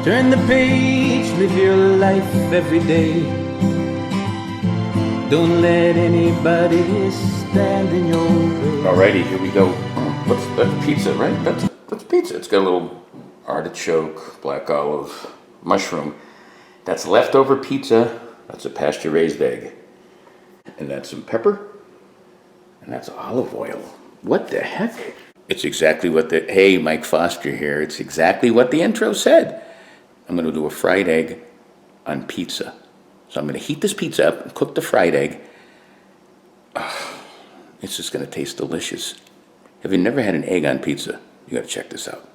Turn the page, live your life every day. Don't let anybody stand in your way. Alrighty, here we go. That's pizza, right? That's pizza. It's got a little artichoke, black olive, mushroom. That's leftover pizza. That's a pasture-raised egg. And that's some pepper. And that's olive oil. What the heck? It's exactly what hey, Mike Foster here. It's exactly what the intro said. I'm going to do a fried egg on pizza. So I'm going to heat this pizza up and cook the fried egg. Oh, it's just going to taste delicious. Have you never had an egg on pizza? You got to check this out.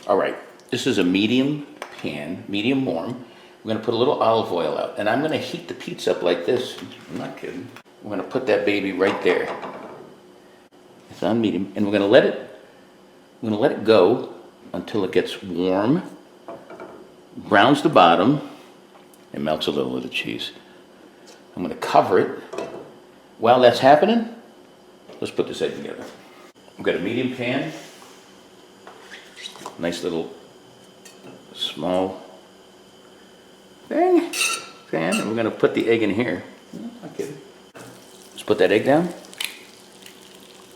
All right, this is a medium pan, medium warm. We're going to put a little olive oil out, and I'm going to heat the pizza up like this. I'm not kidding. We're going to put that baby right there. It's on medium, and we're going to let it go until it gets warm, browns the bottom, and melts a little of the cheese. I'm going to cover it. While that's happening, let's put this egg together. We've got a medium pan, nice little small pan, and we're going to put the egg in here. Not kidding. Let's put that egg down.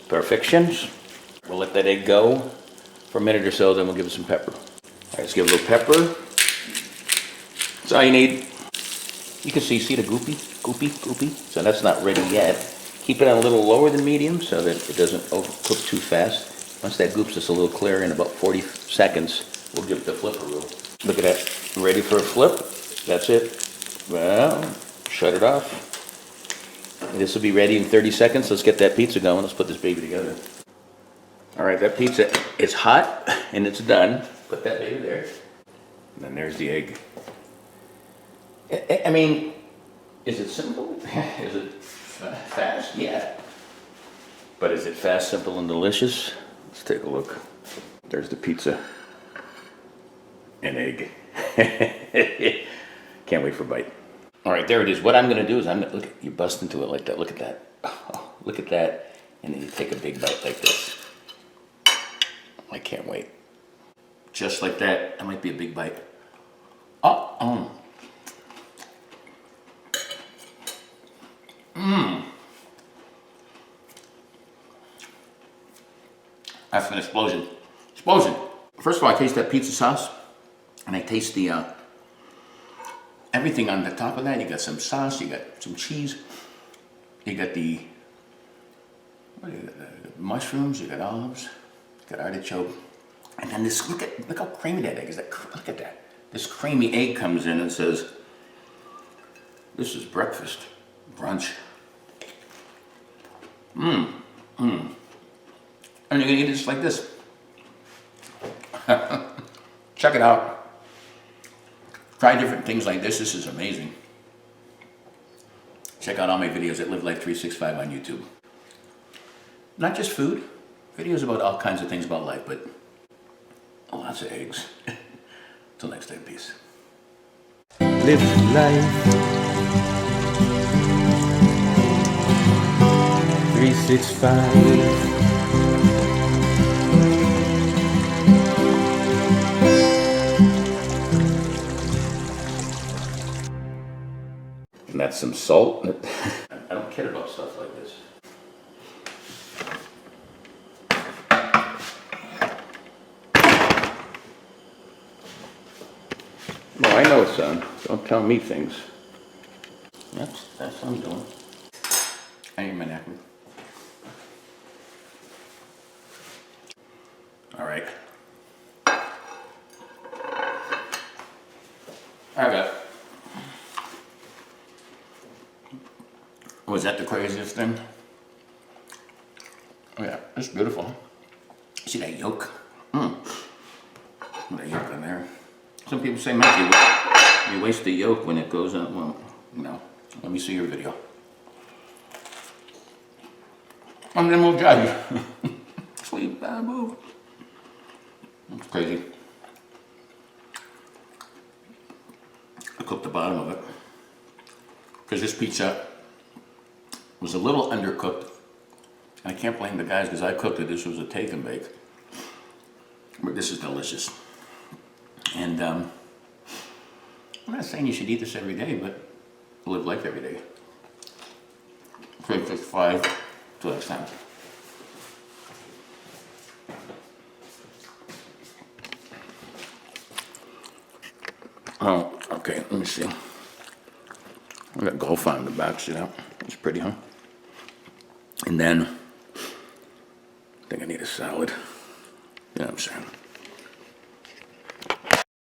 Perfections. We'll let that egg go for a minute or so, then we'll give it some pepper. All right, let's give it a little pepper. That's all you need. You can see the goopy. So that's not ready yet. Keep it on a little lower than medium so that it doesn't overcook too fast. Once that goop's just a little clear in about 40 seconds, we'll give it the flipper roll. Look at that. Ready for a flip? That's it. Well, shut it off. This will be ready in 30 seconds. Let's get that pizza going. Let's put this baby together. All right, that pizza is hot and it's done. Put that baby there. And then there's the egg. I mean, is it simple? Is it fast? Yeah. But is it fast, simple, and delicious? Let's take a look. There's the pizza. An egg. Can't wait for a bite. All right, there it is. What I'm going to do is look, you bust into it like that. Look at that. Oh, look at that. And then you take a big bite like this. I can't wait. Just like that. That might be a big bite. Oh, That's an explosion. Explosion. First of all, I taste that pizza sauce, and I taste the everything on the top of that. You got some sauce, you got some cheese, you got the mushrooms, you got olives, you got artichoke, and then this. Look how creamy that egg is. Look at that. This creamy egg comes in and says, "This is breakfast, brunch." And you're gonna eat it just like this. Check it out. Try different things like this. This is amazing. Check out all my videos at Live Life 365 on YouTube. Not just food, videos about all kinds of things about life, but lots of eggs. Till next time, peace. Live life 365. And that's some salt. I don't care about stuff like this. No, I know, son. Don't tell me things. That's what I'm doing. I ain't my napkin. All right. I got. Was that the craziest thing? Oh yeah, it's beautiful. See that yolk? That yolk in there. Some people say, Matthew, you waste the yolk when it goes up. Well, no. Let me see your video. And then we'll judge. Sweet bamboo. That's crazy. I cooked the bottom of it. Because this pizza was a little undercooked. I can't blame the guys because I cooked it. This was a take and bake. But this is delicious. And I'm not saying you should eat this every day, but live life every day. Take just 5 to next time. Oh, okay, let me see. I got golf on in the back, see that? It's pretty, huh? And then, I think I need a salad. You know what I'm saying?